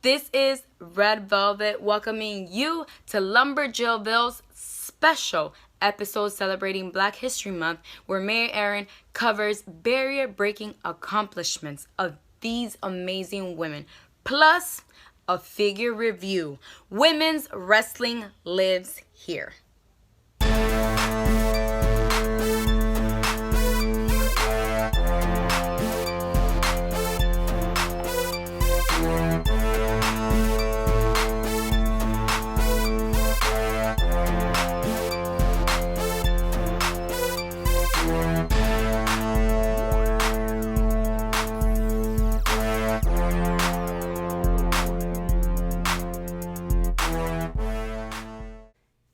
This is Red Velvet welcoming you to Lumberjillville's special episode celebrating Black History Month, where Mayor Aaron covers barrier-breaking accomplishments of these amazing women, plus a figure review. Women's wrestling lives here.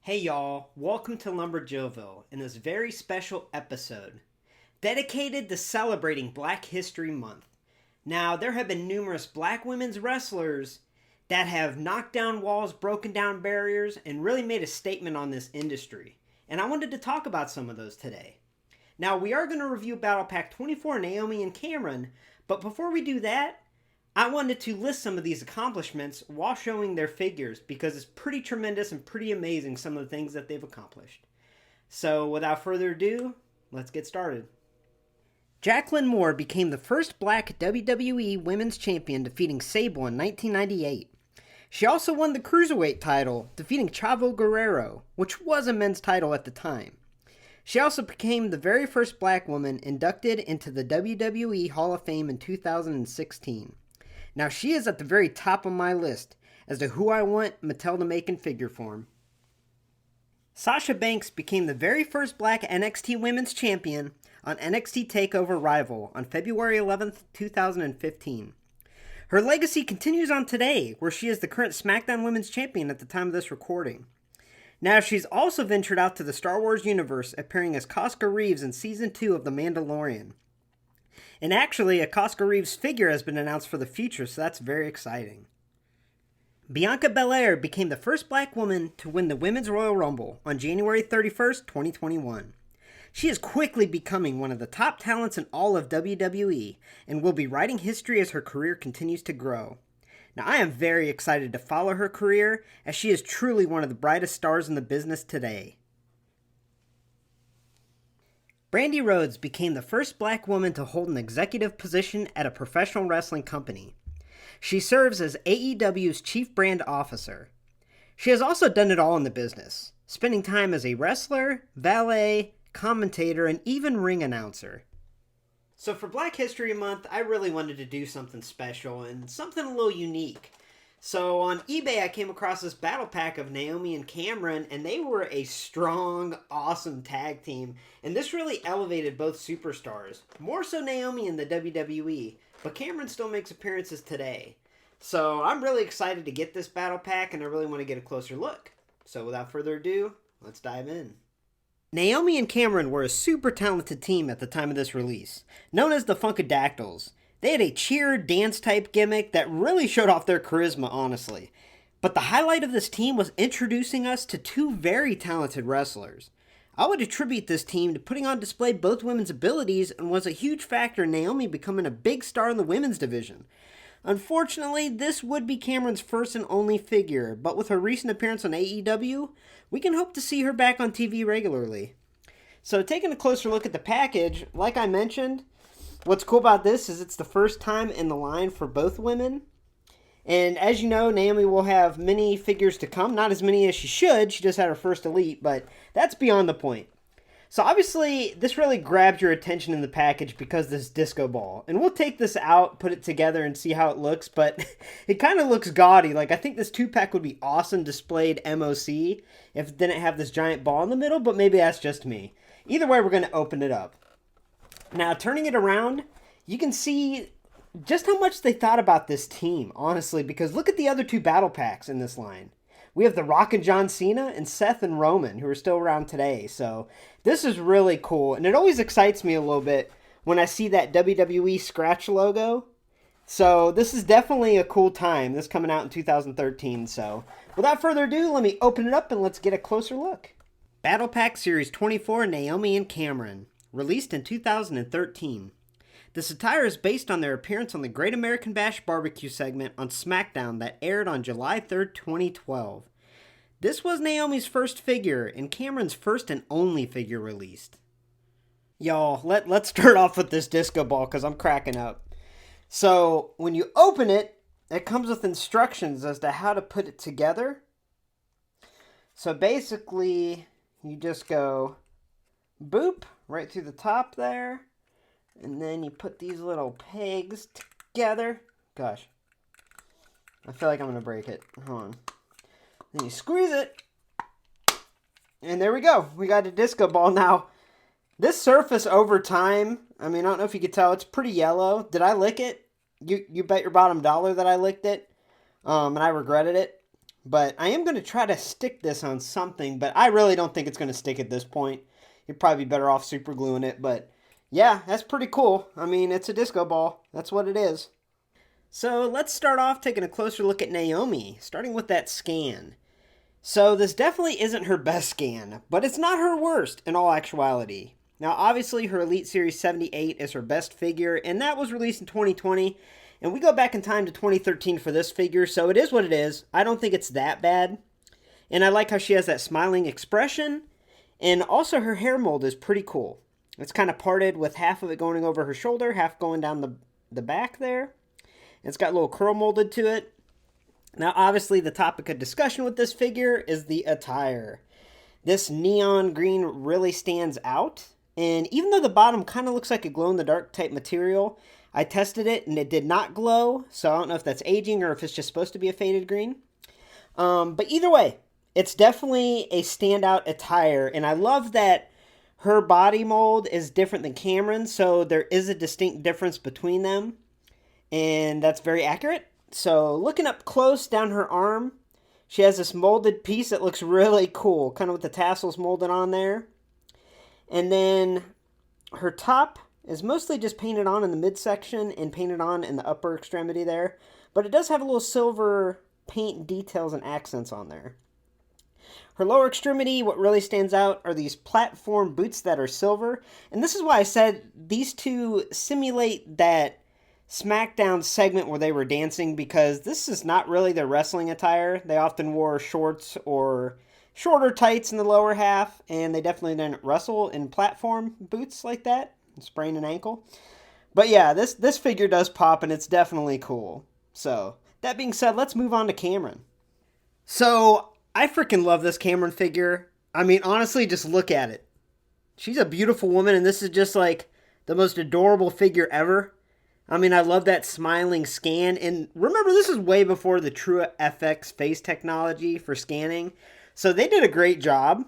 Hey y'all, welcome to Lumberjillville in this very special episode dedicated to celebrating Black History Month. Now, there have been numerous Black women's wrestlers that have knocked down walls, broken down barriers, and really made a statement on this industry. And I wanted to talk about some of those today. Now, we are going to review Battle Pack 24, Naomi and Cameron, but before we do that, I wanted to list some of these accomplishments while showing their figures because it's pretty tremendous and pretty amazing some of the things that they've accomplished. So without further ado, let's get started. Jacqueline Moore became the first Black WWE Women's Champion, defeating Sable in 1998. She also won the Cruiserweight title, defeating Chavo Guerrero, which was a men's title at the time. She also became the very first Black woman inducted into the WWE Hall of Fame in 2016. Now, she is at the very top of my list as to who I want Mattel to make in figure form. Sasha Banks became the very first Black NXT Women's Champion on NXT TakeOver Rival on February 11th, 2015. Her legacy continues on today, where she is the current SmackDown Women's Champion at the time of this recording. Now, she's also ventured out to the Star Wars universe, appearing as Koska Reeves in Season 2 of The Mandalorian. And actually, a Koska Reeves figure has been announced for the future, so that's very exciting. Bianca Belair became the first Black woman to win the Women's Royal Rumble on January 31st, 2021. She is quickly becoming one of the top talents in all of WWE, and will be writing history as her career continues to grow. Now, I am very excited to follow her career, as she is truly one of the brightest stars in the business today. Brandy Rhodes became the first Black woman to hold an executive position at a professional wrestling company. She serves as AEW's Chief Brand Officer. She has also done it all in the business, spending time as a wrestler, valet, commentator, and even ring announcer. So for Black History Month, I really wanted to do something special and something a little unique. So on eBay, I came across this battle pack of Naomi and Cameron, and they were a strong, awesome tag team. And this really elevated both superstars. More so Naomi in the WWE, but Cameron still makes appearances today. So I'm really excited to get this battle pack, and I really want to get a closer look. So without further ado, let's dive in. Naomi and Cameron were a super talented team at the time of this release, known as the Funkadactyls. They had a cheer, dance-type gimmick that really showed off their charisma, honestly. But the highlight of this team was introducing us to two very talented wrestlers. I would attribute this team to putting on display both women's abilities, and was a huge factor in Naomi becoming a big star in the women's division. Unfortunately, this would be Cameron's first and only figure, but with her recent appearance on AEW, we can hope to see her back on TV regularly. So taking a closer look at the package, like I mentioned, what's cool about this is it's the first time in the line for both women. And as you know, Naomi will have many figures to come. Not as many as she should. She just had her first Elite, but that's beyond the point. So obviously, this really grabs your attention in the package because this disco ball. And we'll take this out, put it together, and see how it looks. But it kind of looks gaudy. Like, I think this 2-pack would be awesome displayed MOC if it didn't have this giant ball in the middle. But maybe that's just me. Either way, we're going to open it up. Now, turning it around, you can see just how much they thought about this team, honestly, because look at the other two battle packs in this line. We have The Rock and John Cena, and Seth and Roman, who are still around today. So this is really cool, and it always excites me a little bit when I see that WWE Scratch logo. So this is definitely a cool time. This coming out in 2013. So without further ado, let me open it up and let's get a closer look. Battle Pack Series 24, Naomi and Cameron, released in 2013. This attire is based on their appearance on the Great American Bash Barbecue segment on SmackDown that aired on July 3rd, 2012. This was Naomi's first figure and Cameron's first and only figure released. Y'all, let's start off with this disco ball because I'm cracking up. So, when you open it, it comes with instructions as to how to put it together. So basically, you just go boop right through the top there. And then you put these little pegs together. Gosh, I feel like I'm going to break it. Hold on. Then you squeeze it. And there we go. We got a disco ball. Now, this surface over time, I mean, I don't know if you could tell, it's pretty yellow. Did I lick it? You bet your bottom dollar that I licked it. And I regretted it. But I am going to try to stick this on something, but I really don't think it's going to stick at this point. You'd probably be better off super gluing it, but yeah, that's pretty cool. I mean, it's a disco ball. That's what it is. So let's start off taking a closer look at Naomi, starting with that scan. So this definitely isn't her best scan, but it's not her worst in all actuality. Now, obviously, her Elite Series 78 is her best figure, and that was released in 2020. And we go back in time to 2013 for this figure, so it is what it is. I don't think it's that bad. And I like how she has that smiling expression. And also her hair mold is pretty cool. It's kind of parted with half of it going over her shoulder, half going down the back there. It's got a little curl molded to it. Now, obviously, the topic of discussion with this figure is the attire. This neon green really stands out. And even though the bottom kind of looks like a glow-in-the-dark type material, I tested it and it did not glow. So I don't know if that's aging or if it's just supposed to be a faded green. But either way, it's definitely a standout attire. And I love that her body mold is different than Cameron's. So there is a distinct difference between them. And that's very accurate. So looking up close down her arm, she has this molded piece that looks really cool. Kind of with the tassels molded on there. And then her top is mostly just painted on in the midsection and painted on in the upper extremity there. But it does have a little silver paint details and accents on there. Her lower extremity, what really stands out are these platform boots that are silver. And this is why I said these two simulate that SmackDown segment where they were dancing, because this is not really their wrestling attire. They often wore shorts or shorter tights in the lower half, and they definitely didn't wrestle in platform boots like that, and sprain an ankle. But yeah, this figure does pop, and it's definitely cool. So, that being said, let's move on to Cameron. So, I freaking love this Cameron figure. I mean, honestly, just look at it. She's a beautiful woman, and this is just like the most adorable figure ever. I mean, I love that smiling scan. And remember, this is way before the True FX face technology for scanning. So they did a great job.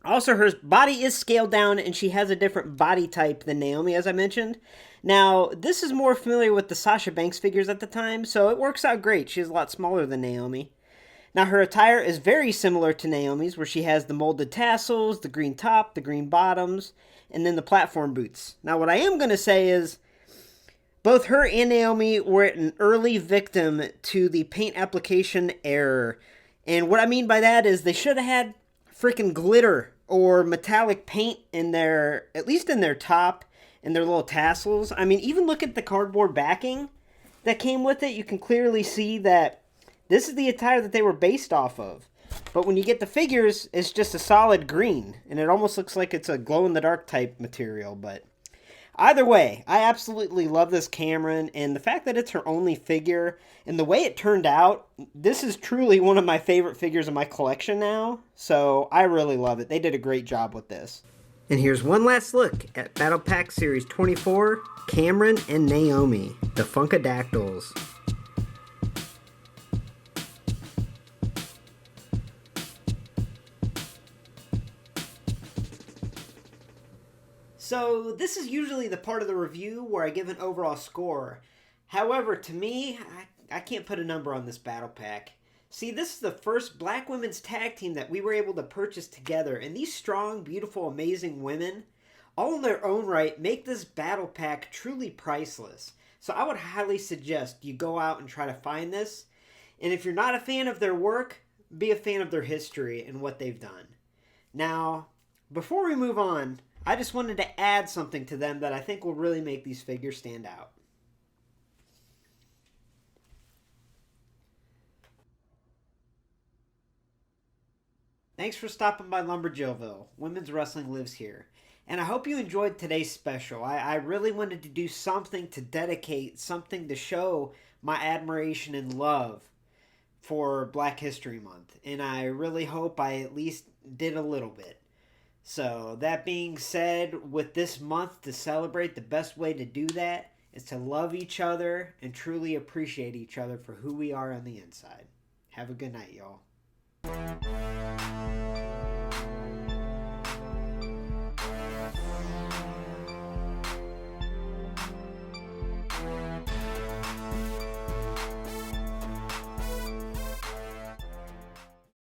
Also, her body is scaled down, and she has a different body type than Naomi, as I mentioned. Now, this is more familiar with the Sasha Banks figures at the time, so it works out great. She's a lot smaller than Naomi. Now, her attire is very similar to Naomi's, where she has the molded tassels, the green top, the green bottoms, and then the platform boots. Now, what I am going to say is both her and Naomi were an early victim to the paint application error. And what I mean by that is they should have had freaking glitter or metallic paint in their, at least in their top and their little tassels. I mean, even look at the cardboard backing that came with it. You can clearly see that this is the attire that they were based off of. But when you get the figures, it's just a solid green. And it almost looks like it's a glow-in-the-dark type material. But either way, I absolutely love this Cameron. And the fact that it's her only figure and the way it turned out, this is truly one of my favorite figures in my collection now. So I really love it. They did a great job with this. And here's one last look at Battle Pack Series 24, Cameron and Naomi, the Funkadactyls. So this is usually the part of the review where I give an overall score. However, to me, I can't put a number on this battle pack. See, this is the first black women's tag team that we were able to purchase together. And these strong, beautiful, amazing women, all in their own right, make this battle pack truly priceless. So I would highly suggest you go out and try to find this. And if you're not a fan of their work, be a fan of their history and what they've done. Now, before we move on, I just wanted to add something to them that I think will really make these figures stand out. Thanks for stopping by Lumberjillville. Women's Wrestling lives here. And I hope you enjoyed today's special. I really wanted to do something to dedicate, something to show my admiration and love for Black History Month. And I really hope I at least did a little bit. So, that being said, with this month to celebrate, the best way to do that is to love each other and truly appreciate each other for who we are on the inside. Have a good night, y'all.